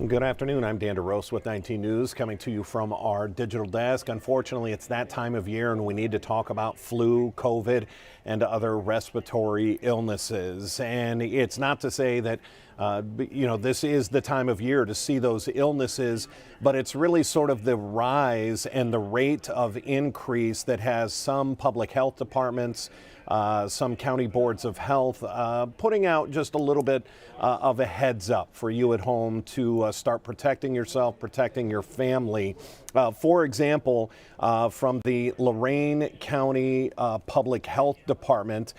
Good afternoon. I'm Dan DeRose with 19 News coming to you from our digital desk. Unfortunately, it's that time of year and we need to talk about flu, COVID, and other respiratory illnesses. And it's not to say that, this is the time of year to see those illnesses, but it's really sort of the rise and the rate of increase that has some public health departments, some county boards of health putting out just a little bit of a heads up for you at home to start protecting yourself, protecting your family. For example, from the Lorraine County Public Health Department,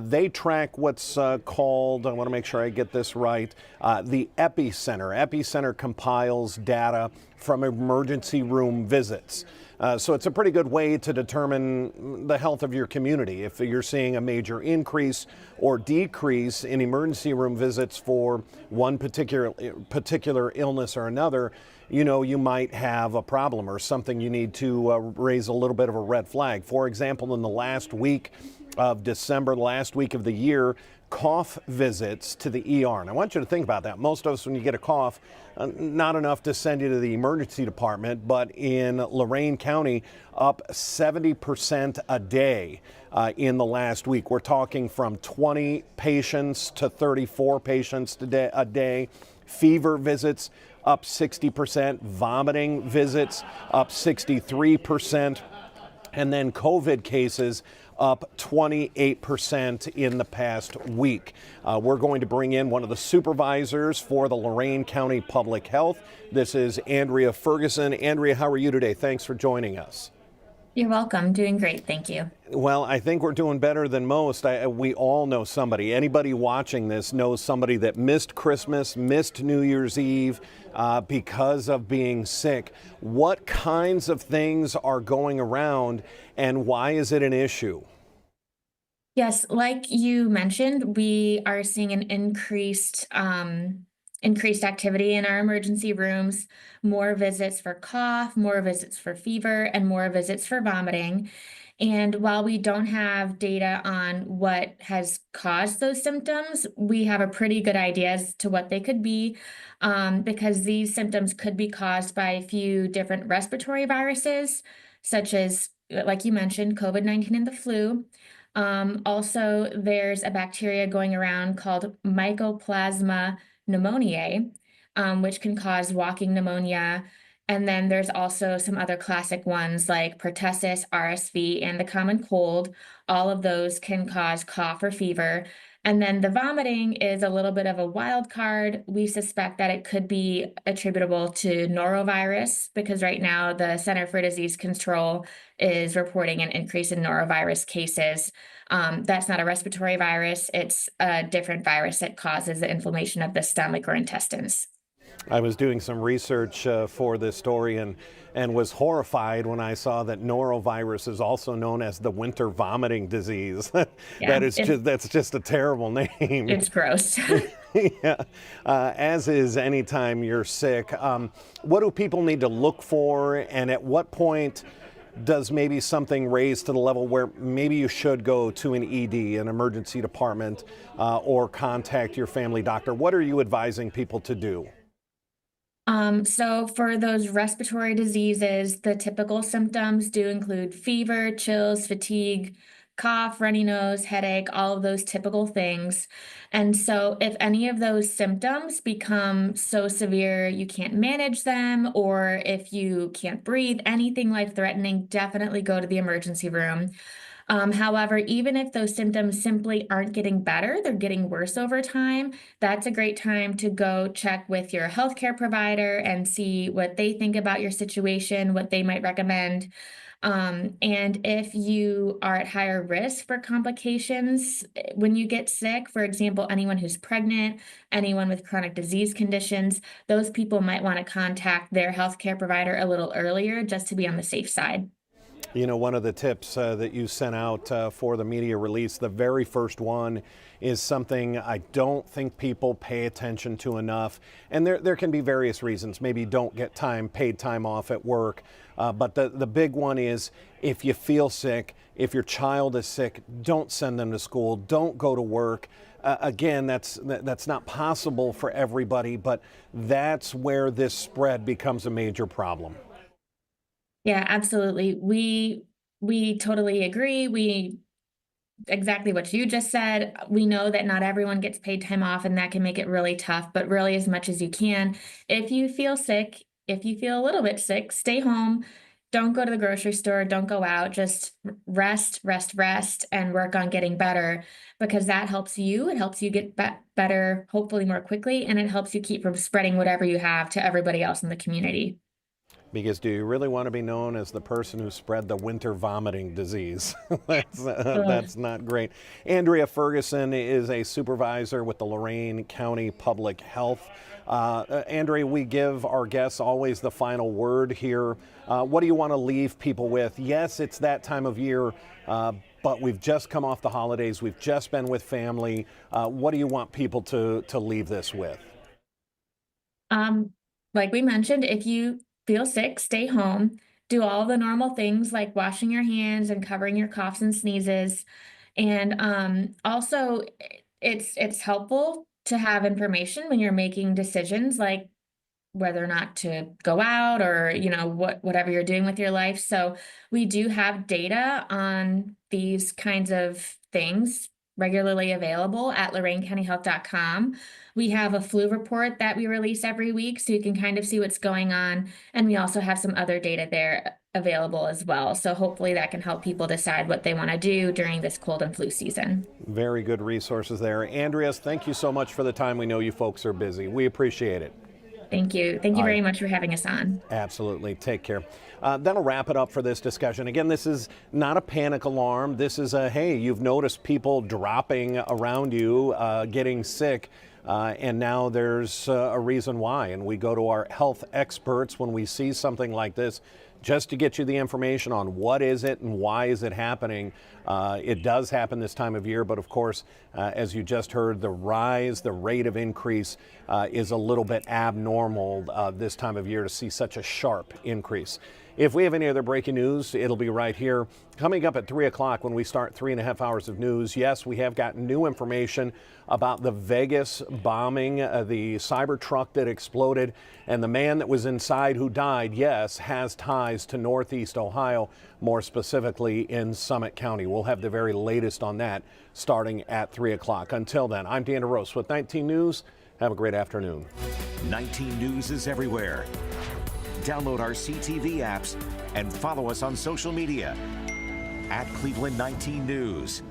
they track what's called, I want to make sure I get this right, the epicenter. Epicenter compiles data from emergency room visits. So it's a pretty good way to determine the health of your community. If you're seeing a major increase or decrease in emergency room visits for one particular illness or another, you might have a problem or something you need to raise a little bit of a red flag. For example, in the last week of December, the last week of the year, cough visits to the ER. And I want you to think about that. Most of us, when you get a cough, not enough to send you to the emergency department, but in Lorraine County, up 70% a day in the last week. We're talking from 20 patients to 34 patients a day. Fever visits up 60%, vomiting visits up 63%, and then COVID cases up 28% in the past week. We're going to bring in one of the supervisors for the Lorraine County Public Health. This is Andrea Ferguson. Andrea, how are you today? Thanks for joining us. You're welcome. Doing great. Thank you. Well, I think we're doing better than most. We all know somebody. Anybody watching this knows somebody that missed Christmas, missed New Year's Eve because of being sick. What kinds of things are going around and why is it an issue? Yes, like you mentioned, we are seeing an increased activity in our emergency rooms, more visits for cough, more visits for fever, and more visits for vomiting. And while we don't have data on what has caused those symptoms, we have a pretty good idea as to what they could be, because these symptoms could be caused by a few different respiratory viruses, such as, like you mentioned, COVID-19 and the flu. Also, there's a bacteria going around called Mycoplasma pneumoniae, which can cause walking pneumonia. And then there's also some other classic ones like pertussis, RSV, and the common cold. All of those can cause cough or fever. And then the vomiting is a little bit of a wild card. We suspect that it could be attributable to norovirus because right now the Center for Disease Control is reporting an increase in norovirus cases. That's not a respiratory virus. It's a different virus that causes the inflammation of the stomach or intestines. I was doing some research for this story and was horrified when I saw that norovirus is also known as the winter vomiting disease. Yeah, That's just a terrible name. it's gross. Yeah, as is anytime you're sick. What do people need to look for, and at what point does maybe something raise to the level where maybe you should go to an ED, an emergency department, or contact your family doctor? What are you advising people to do? So for those respiratory diseases, the typical symptoms do include fever, chills, fatigue, cough, runny nose, headache, all of those typical things. And so if any of those symptoms become so severe you can't manage them, or if you can't breathe, anything life-threatening, definitely go to the emergency room. However, even if those symptoms simply aren't getting better, they're getting worse over time, that's a great time to go check with your healthcare provider and see what they think about your situation, what they might recommend. And if you are at higher risk for complications when you get sick, for example, anyone who's pregnant, anyone with chronic disease conditions, those people might want to contact their healthcare provider a little earlier just to be on the safe side. You know, one of the tips that you sent out for the media release, the very first one, is something I don't think people pay attention to enough. And there can be various reasons. Maybe you don't get paid time off at work. But the big one is, if you feel sick, if your child is sick, don't send them to school. Don't go to work. Again, that's not possible for everybody, but that's where this spread becomes a major problem. Yeah, absolutely. We totally agree. We exactly what you just said. We know that not everyone gets paid time off, and that can make it really tough, but really as much as you can. If you feel sick, if you feel a little bit sick, stay home. Don't go to the grocery store, don't go out, just rest, rest, rest, and work on getting better, because that helps you. It helps you get better, hopefully more quickly, and it helps you keep from spreading whatever you have to everybody else in the community. Because do you really want to be known as the person who spread the winter vomiting disease? Ugh. That's not great. Andrea Ferguson is a supervisor with the Lorraine County Public Health. Andrea, we give our guests always the final word here. What do you want to leave people with? Yes, it's that time of year, but we've just come off the holidays. We've just been with family. What do you want people to leave this with? Um, like we mentioned, if you feel sick, stay home. Do all the normal things like washing your hands and covering your coughs and sneezes. And also, it's helpful to have information when you're making decisions, like whether or not to go out, or whatever you're doing with your life. So we do have data on these kinds of things regularly available at loraincountyhealth.com. We have a flu report that we release every week, so you can kind of see what's going on, and we also have some other data there available as well. So hopefully that can help people decide what they want to do during this cold and flu season. Very good resources there. Andreas, thank you so much for the time. We know you folks are busy. We appreciate it. Thank you. Thank you All very right. much for having us on. Absolutely. Take care. That'll wrap it up for this discussion. Again, this is not a panic alarm. This is a, hey, you've noticed people dropping around you, getting sick, and now there's a reason why. And we go to our health experts when we see something like this, just to get you the information on what is it and why is it happening. It does happen this time of year, but of course, as you just heard, the rate of increase is a little bit abnormal this time of year to see such a sharp increase. If we have any other breaking news, it'll be right here. Coming up at 3 o'clock when we start 3.5 hours of news, yes, we have got new information about the Vegas bombing, the cyber truck that exploded, and the man that was inside who died, yes, has ties to Northeast Ohio, more specifically in Summit County. We'll have the very latest on that starting at 3 o'clock. Until then, I'm Dan DeRose with 19 News. Have a great afternoon. 19 News is everywhere. Download our CTV apps and follow us on social media at Cleveland 19 News.